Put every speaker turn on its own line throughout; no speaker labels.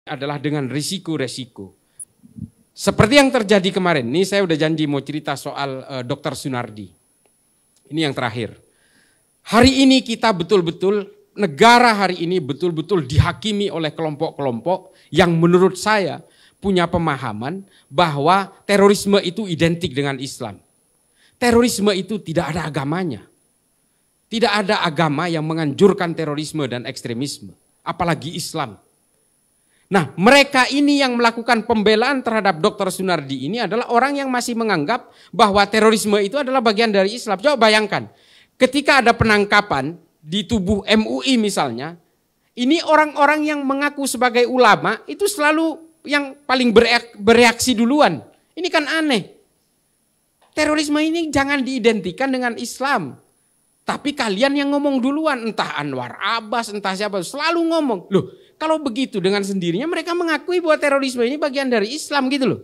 adalah dengan risiko-resiko. Seperti yang terjadi kemarin, ini saya udah janji mau cerita soal Dr. Sunardi. Ini yang terakhir. Hari ini kita betul-betul, negara hari ini betul-betul dihakimi oleh kelompok-kelompok yang menurut saya punya pemahaman bahwa terorisme itu identik dengan Islam. Terorisme itu tidak ada agamanya. Tidak ada agama yang menganjurkan terorisme dan ekstremisme, apalagi Islam. Nah, mereka ini yang melakukan pembelaan terhadap Dr. Sunardi ini adalah orang yang masih menganggap bahwa terorisme itu adalah bagian dari Islam. Coba bayangkan, ketika ada penangkapan di tubuh MUI misalnya, ini orang-orang yang mengaku sebagai ulama itu selalu yang paling bereaksi duluan. Ini kan aneh. Terorisme ini jangan diidentikan dengan Islam. Tapi kalian yang ngomong duluan, entah Anwar Abbas, entah siapa, selalu ngomong. Loh, kalau begitu dengan sendirinya mereka mengakui bahwa terorisme ini bagian dari Islam gitu loh.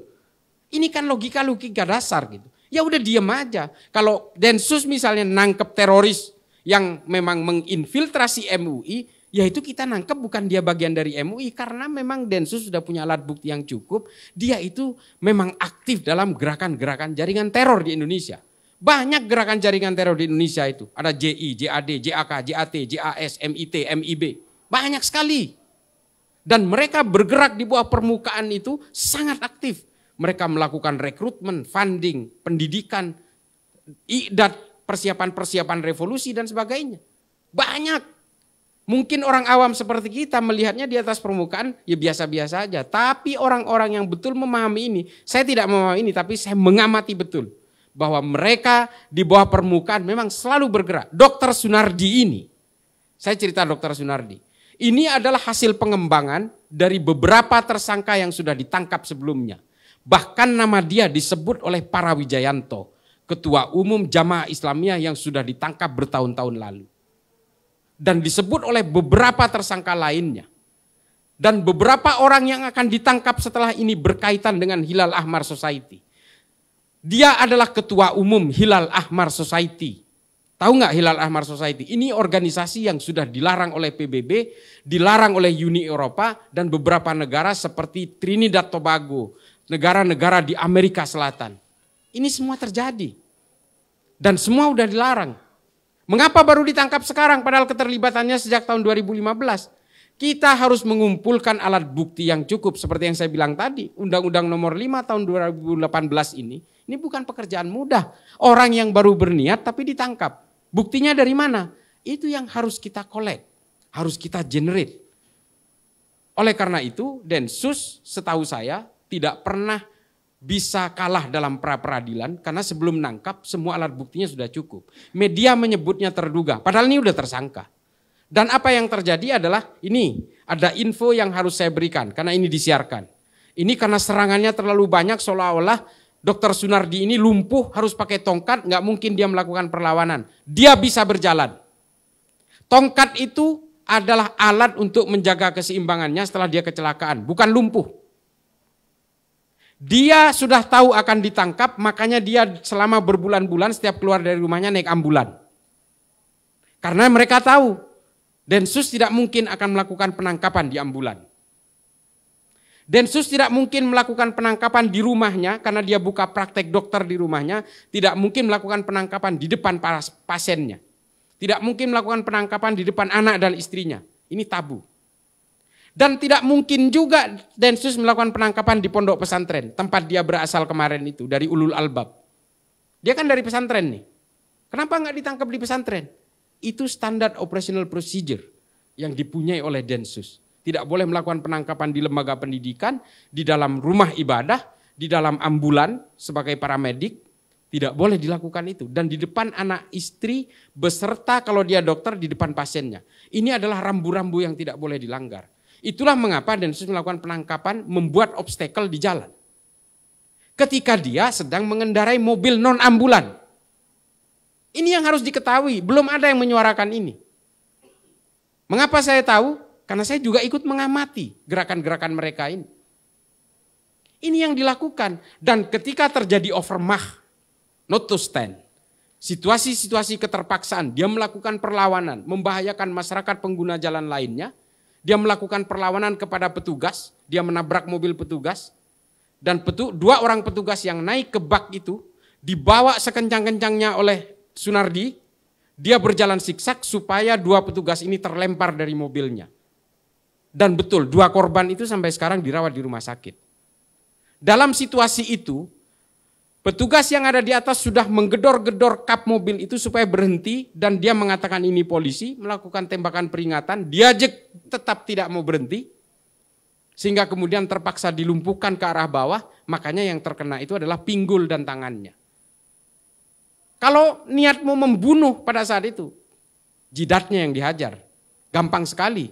Ini kan logika-logika dasar gitu. Ya udah diem aja. Kalau Densus misalnya nangkep teroris yang memang menginfiltrasi MUI, ya itu kita nangkep bukan dia bagian dari MUI. Karena memang Densus sudah punya alat bukti yang cukup. Dia itu memang aktif dalam gerakan-gerakan jaringan teror di Indonesia. Banyak gerakan jaringan teror di Indonesia itu. Ada JI, JAD, JAK, JAT, JAS, MIT, MIB. Banyak sekali. Dan mereka bergerak di bawah permukaan itu sangat aktif. Mereka melakukan rekrutmen, funding, pendidikan, idat, persiapan-persiapan revolusi dan sebagainya. Banyak. Mungkin orang awam seperti kita melihatnya di atas permukaan ya biasa-biasa aja. Tapi orang-orang yang betul memahami ini, saya tidak memahami ini tapi saya mengamati betul. Bahwa mereka di bawah permukaan memang selalu bergerak. Dr. Sunardi ini, saya cerita Dr. Sunardi. Ini adalah hasil pengembangan dari beberapa tersangka yang sudah ditangkap sebelumnya. Bahkan nama dia disebut oleh para Wijayanto, Ketua Umum Jamaah Islamiyah yang sudah ditangkap bertahun-tahun lalu. Dan disebut oleh beberapa tersangka lainnya. Dan beberapa orang yang akan ditangkap setelah ini berkaitan dengan Hilal Ahmar Society. Dia adalah Ketua Umum Hilal Ahmar Society. Tahu nggak Hilal Ahmar Society? Ini organisasi yang sudah dilarang oleh PBB, dilarang oleh Uni Eropa dan beberapa negara seperti Trinidad Tobago, negara-negara di Amerika Selatan. Ini semua terjadi. Dan semua udah dilarang. Mengapa baru ditangkap sekarang padahal keterlibatannya sejak tahun 2015? Kita harus mengumpulkan alat bukti yang cukup seperti yang saya bilang tadi. Undang-Undang nomor 5 tahun 2018 ini bukan pekerjaan mudah. Orang yang baru berniat tapi ditangkap. Buktinya dari mana? Itu yang harus kita collect, harus kita generate. Oleh karena itu Densus setahu saya tidak pernah bisa kalah dalam pra-peradilan karena sebelum nangkap semua alat buktinya sudah cukup. Media menyebutnya terduga, padahal ini udah tersangka. Dan apa yang terjadi adalah ini, ada info yang harus saya berikan karena ini disiarkan. Ini karena serangannya terlalu banyak seolah-olah Dr. Sunardi ini lumpuh harus pakai tongkat, nggak mungkin dia melakukan perlawanan. Dia bisa berjalan. Tongkat itu adalah alat untuk menjaga keseimbangannya setelah dia kecelakaan, bukan lumpuh. Dia sudah tahu akan ditangkap, makanya dia selama berbulan-bulan setiap keluar dari rumahnya naik ambulan. Karena mereka tahu Densus tidak mungkin akan melakukan penangkapan di ambulan. Densus tidak mungkin melakukan penangkapan di rumahnya karena dia buka praktek dokter di rumahnya. Tidak mungkin melakukan penangkapan di depan para pasiennya. Tidak mungkin melakukan penangkapan di depan anak dan istrinya. Ini tabu. Dan tidak mungkin juga Densus melakukan penangkapan di pondok pesantren. Tempat dia berasal kemarin itu, dari Ulul Albab. Dia kan dari pesantren nih. Kenapa nggak ditangkap di pesantren? Itu standar operational procedure yang dipunyai oleh Densus. Tidak boleh melakukan penangkapan di lembaga pendidikan, di dalam rumah ibadah, di dalam ambulan sebagai paramedik. Tidak boleh dilakukan itu. Dan di depan anak istri beserta kalau dia dokter di depan pasiennya. Ini adalah rambu-rambu yang tidak boleh dilanggar. Itulah mengapa Densus melakukan penangkapan membuat obstacle di jalan. Ketika dia sedang mengendarai mobil non-ambulan. Ini yang harus diketahui, belum ada yang menyuarakan ini. Mengapa saya tahu? Karena saya juga ikut mengamati gerakan-gerakan mereka ini. Ini yang dilakukan. Dan ketika terjadi overmah, not to stand. Situasi-situasi keterpaksaan, dia melakukan perlawanan, membahayakan masyarakat pengguna jalan lainnya. dia melakukan perlawanan kepada petugas, dia menabrak mobil petugas, dan dua orang petugas yang naik ke bak itu dibawa sekencang-kencangnya oleh Sunardi, dia berjalan siksak supaya dua petugas ini terlempar dari mobilnya. Dan betul, dua korban itu sampai sekarang dirawat di rumah sakit. Dalam situasi itu, petugas yang ada di atas sudah menggedor-gedor kap mobil itu supaya berhenti, dan dia mengatakan ini polisi, melakukan tembakan peringatan, dia tetap tidak mau berhenti, sehingga kemudian terpaksa dilumpuhkan ke arah bawah, makanya yang terkena itu adalah pinggul dan tangannya. Kalau niat mau membunuh pada saat itu, jidatnya yang dihajar, gampang sekali.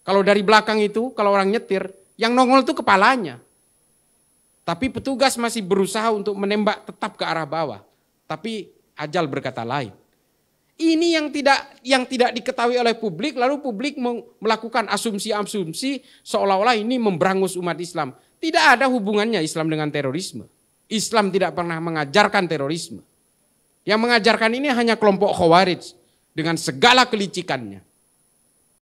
Kalau dari belakang itu, kalau orang nyetir, yang nongol itu kepalanya. Tapi petugas masih berusaha untuk menembak tetap ke arah bawah. Tapi ajal berkata lain. Ini yang tidak diketahui oleh publik, lalu publik melakukan asumsi-asumsi seolah-olah ini memberangus umat Islam. Tidak ada hubungannya Islam dengan terorisme. Islam tidak pernah mengajarkan terorisme. Yang mengajarkan ini hanya kelompok Khawarij dengan segala kelicikannya.